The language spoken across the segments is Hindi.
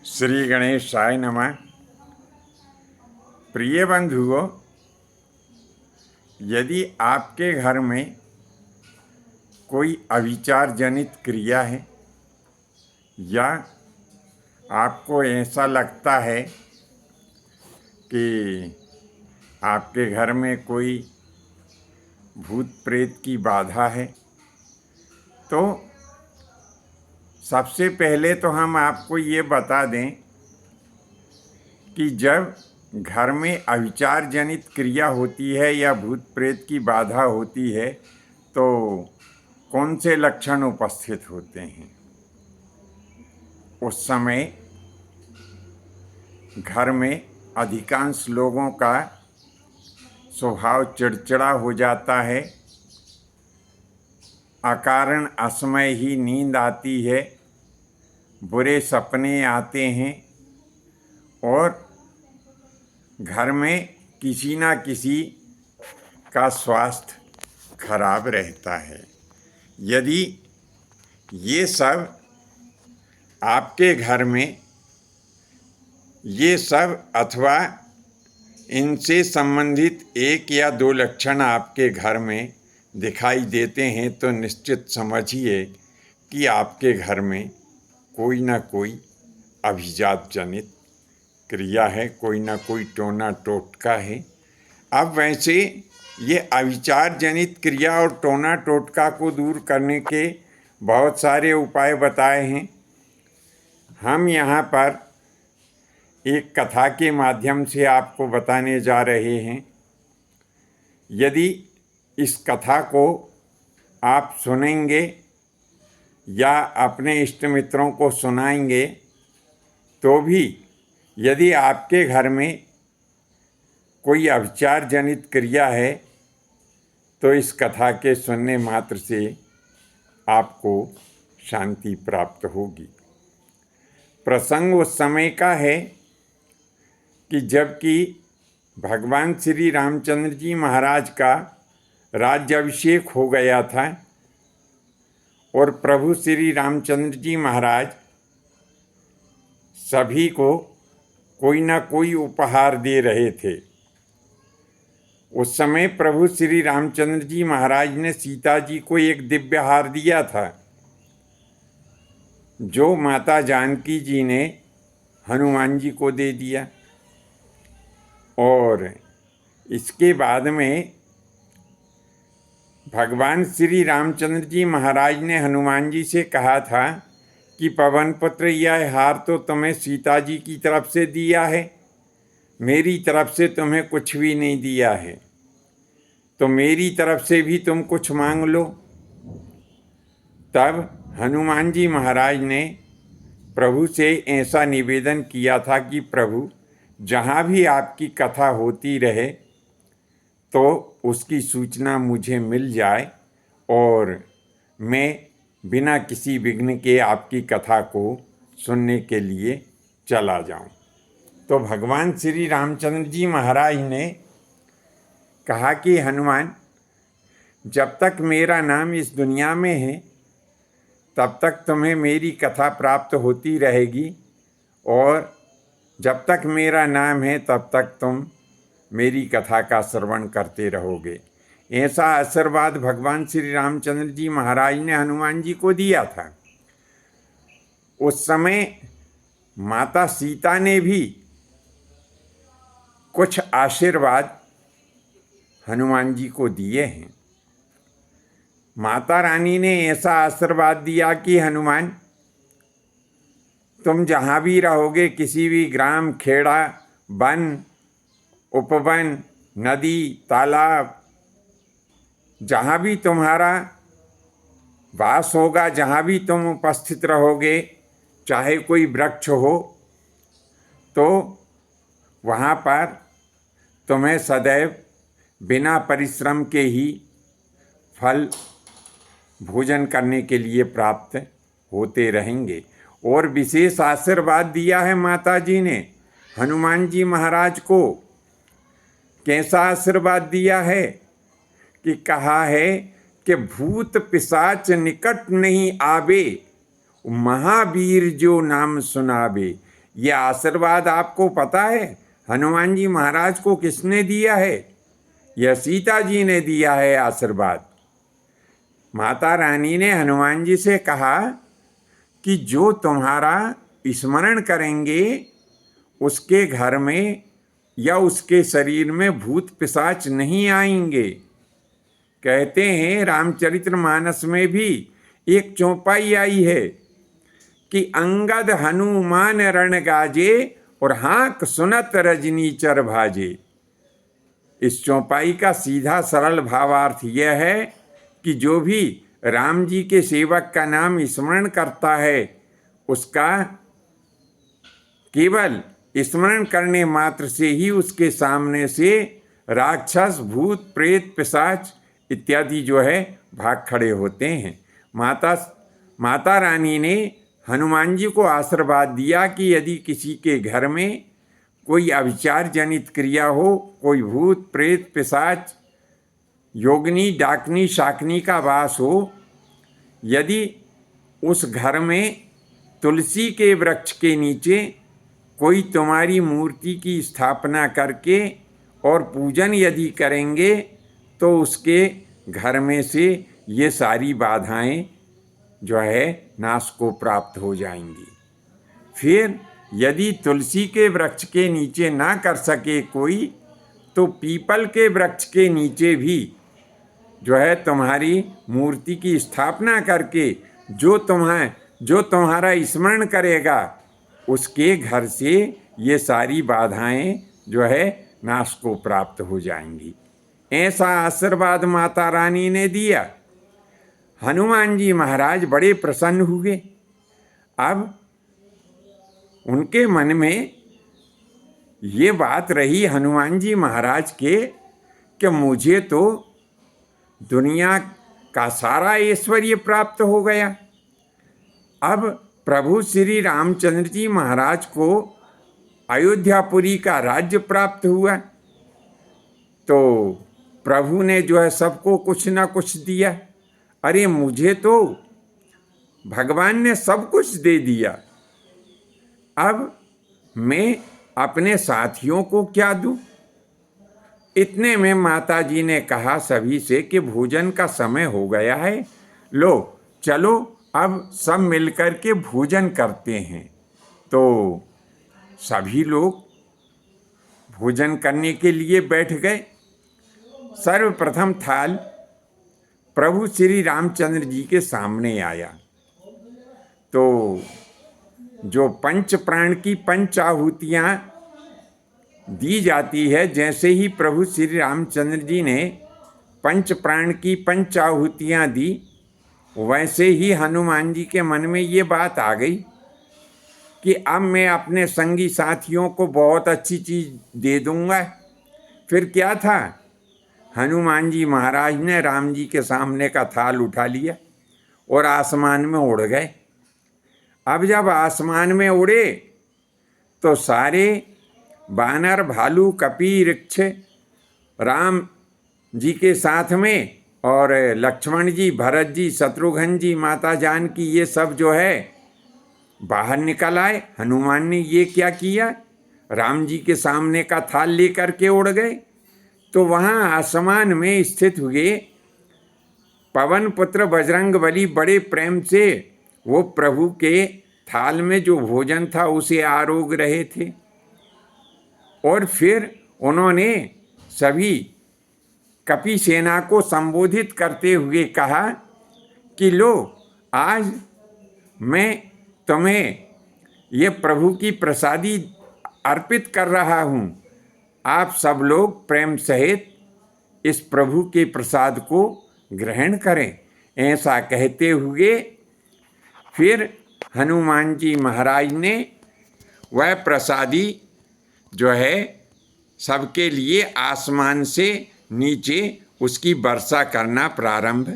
श्री गणेशाय नमः। प्रिय बंधुओं, यदि आपके घर में कोई अविचार जनित क्रिया है या आपको ऐसा लगता है कि आपके घर में कोई भूत प्रेत की बाधा है, तो सबसे पहले तो हम आपको ये बता दें कि जब घर में अविचार जनित क्रिया होती है या भूत प्रेत की बाधा होती है तो कौन से लक्षण उपस्थित होते हैं। उस समय घर में अधिकांश लोगों का स्वभाव चिड़चिड़ा हो जाता है, अकारण असमय ही नींद आती है, बुरे सपने आते हैं और घर में किसी ना किसी का स्वास्थ्य खराब रहता है। यदि ये सब आपके घर में अथवा इनसे संबंधित एक या दो लक्षण आपके घर में दिखाई देते हैं तो निश्चित समझिए कि आपके घर में कोई ना कोई अभिजात जनित क्रिया है, कोई ना कोई टोना टोटका है। अब वैसे ये अविचार जनित क्रिया और टोना टोटका को दूर करने के बहुत सारे उपाय बताए हैं। हम यहाँ पर एक कथा के माध्यम से आपको बताने जा रहे हैं। यदि इस कथा को आप सुनेंगे या अपने इष्ट मित्रों को सुनाएंगे तो भी यदि आपके घर में कोई अविचार जनित क्रिया है तो इस कथा के सुनने मात्र से आपको शांति प्राप्त होगी। प्रसंग उस समय का है कि जबकि भगवान श्री रामचंद्र जी महाराज का राज्याभिषेक हो गया था और प्रभु श्री रामचंद्र जी महाराज सभी को कोई ना कोई उपहार दे रहे थे। उस समय प्रभु श्री रामचंद्र जी महाराज ने सीता जी को एक दिव्य हार दिया था जो माता जानकी जी ने हनुमान जी को दे दिया। और इसके बाद में भगवान श्री रामचंद्र जी महाराज ने हनुमान जी से कहा था कि पवन पुत्र, यह हार तो तुम्हें सीता जी की तरफ से दिया है, मेरी तरफ से तुम्हें कुछ भी नहीं दिया है, तो मेरी तरफ से भी तुम कुछ मांग लो। तब हनुमान जी महाराज ने प्रभु से ऐसा निवेदन किया था कि प्रभु, जहाँ भी आपकी कथा होती रहे तो उसकी सूचना मुझे मिल जाए और मैं बिना किसी विघ्न के आपकी कथा को सुनने के लिए चला जाऊं। तो भगवान श्री रामचंद्र जी महाराज ने कहा कि हनुमान, जब तक मेरा नाम इस दुनिया में है तब तक तुम्हें मेरी कथा प्राप्त होती रहेगी और जब तक मेरा नाम है तब तक तुम मेरी कथा का श्रवण करते रहोगे। ऐसा आशीर्वाद भगवान श्री रामचंद्र जी महाराज ने हनुमान जी को दिया था। उस समय माता सीता ने भी कुछ आशीर्वाद हनुमान जी को दिए हैं। माता रानी ने ऐसा आशीर्वाद दिया कि हनुमान, तुम जहाँ भी रहोगे, किसी भी ग्राम, खेड़ा, वन, उपवन, नदी, तालाब, जहाँ भी तुम्हारा वास होगा, जहाँ भी तुम उपस्थित रहोगे, चाहे कोई वृक्ष हो, तो वहाँ पर तुम्हें सदैव बिना परिश्रम के ही फल भोजन करने के लिए प्राप्त होते रहेंगे। और विशेष आशीर्वाद दिया है माता जी ने हनुमान जी महाराज को। कैसा आशीर्वाद दिया है कि कहा है कि भूत पिशाच निकट नहीं आवे, महावीर जो नाम सुनावे। ये आशीर्वाद आपको पता है हनुमान जी महाराज को किसने दिया है? यह सीता जी ने दिया है आशीर्वाद। माता रानी ने हनुमान जी से कहा कि जो तुम्हारा स्मरण करेंगे उसके घर में या उसके शरीर में भूत पिशाच नहीं आएंगे। कहते हैं रामचरितमानस में भी एक चौपाई आई है कि अंगद हनुमान रण गाजे और हाँक सुनत रजनीचर भाजे। इस चौपाई का सीधा सरल भावार्थ यह है कि जो भी राम जी के सेवक का नाम स्मरण करता है उसका केवल स्मरण करने मात्र से ही उसके सामने से राक्षस भूत प्रेत पिशाच इत्यादि जो है भाग खड़े होते हैं। माता रानी ने हनुमान जी को आशीर्वाद दिया कि यदि किसी के घर में कोई अविचार जनित क्रिया हो, कोई भूत प्रेत पिशाच योगिनी डाकनी शाकनी का वास हो, यदि उस घर में तुलसी के वृक्ष के नीचे कोई तुम्हारी मूर्ति की स्थापना करके और पूजन यदि करेंगे तो उसके घर में से ये सारी बाधाएं जो है नाश को प्राप्त हो जाएंगी। फिर यदि तुलसी के वृक्ष के नीचे ना कर सके कोई तो पीपल के वृक्ष के नीचे भी जो है तुम्हारी मूर्ति की स्थापना करके जो तुम्हारा स्मरण करेगा उसके घर से ये सारी बाधाएं जो है नाश को प्राप्त हो जाएंगी। ऐसा आशीर्वाद माता रानी ने दिया। हनुमान जी महाराज बड़े प्रसन्न हुए। अब उनके मन में ये बात रही हनुमान जी महाराज के कि मुझे तो दुनिया का सारा ऐश्वर्य प्राप्त हो गया। अब प्रभु श्री रामचंद्र जी महाराज को अयोध्यापुरी का राज्य प्राप्त हुआ तो प्रभु ने जो है सबको कुछ ना कुछ दिया। अरे मुझे तो भगवान ने सब कुछ दे दिया, अब मैं अपने साथियों को क्या दूं? इतने में माता जी ने कहा सभी से कि भोजन का समय हो गया है, लो चलो अब सब मिलकर के भोजन करते हैं। तो सभी लोग भोजन करने के लिए बैठ गए। सर्वप्रथम थाल प्रभु श्री रामचंद्र जी के सामने आया तो जो पंच प्राण की पंच आहुतियाँ दी जाती है, जैसे ही प्रभु श्री रामचंद्र जी ने पंच प्राण की पंच आहुतियाँ दी वैसे ही हनुमान जी के मन में ये बात आ गई कि अब मैं अपने संगी साथियों को बहुत अच्छी चीज़ दे दूंगा। फिर क्या था, हनुमान जी महाराज ने राम जी के सामने का थाल उठा लिया और आसमान में उड़ गए। अब जब आसमान में उड़े तो सारे बानर भालू कपी वृक्ष राम जी के साथ में और लक्ष्मण जी भरत जी शत्रुघ्न जी माता जानकी ये सब जो है बाहर निकल आए। हनुमान ने ये क्या किया, राम जी के सामने का थाल लेकर के उड़ गए। तो वहाँ आसमान में स्थित हुए पवन पुत्र बजरंगबली बड़े प्रेम से वो प्रभु के थाल में जो भोजन था उसे आरोग रहे थे और फिर उन्होंने सभी कपि सेना को संबोधित करते हुए कहा कि लो आज मैं तुम्हें ये प्रभु की प्रसादी अर्पित कर रहा हूँ, आप सब लोग प्रेम सहित इस प्रभु के प्रसाद को ग्रहण करें। ऐसा कहते हुए फिर हनुमान जी महाराज ने वह प्रसादी जो है सबके लिए आसमान से नीचे उसकी वर्षा करना प्रारंभ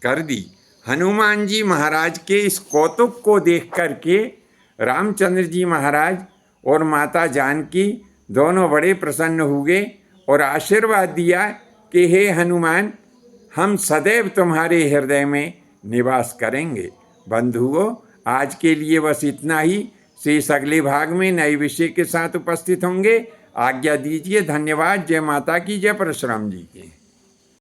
कर दी। हनुमान जी महाराज के इस कौतुक को देख कर के रामचंद्र जी महाराज और माता जानकी दोनों बड़े प्रसन्न हुए और आशीर्वाद दिया कि हे हनुमान, हम सदैव तुम्हारे हृदय में निवास करेंगे। बंधुओं, आज के लिए बस इतना ही। शेष अगले भाग में नए विषय के साथ उपस्थित होंगे। आज्ञा दीजिए। धन्यवाद। जय माता की, जय परशुराम जी की।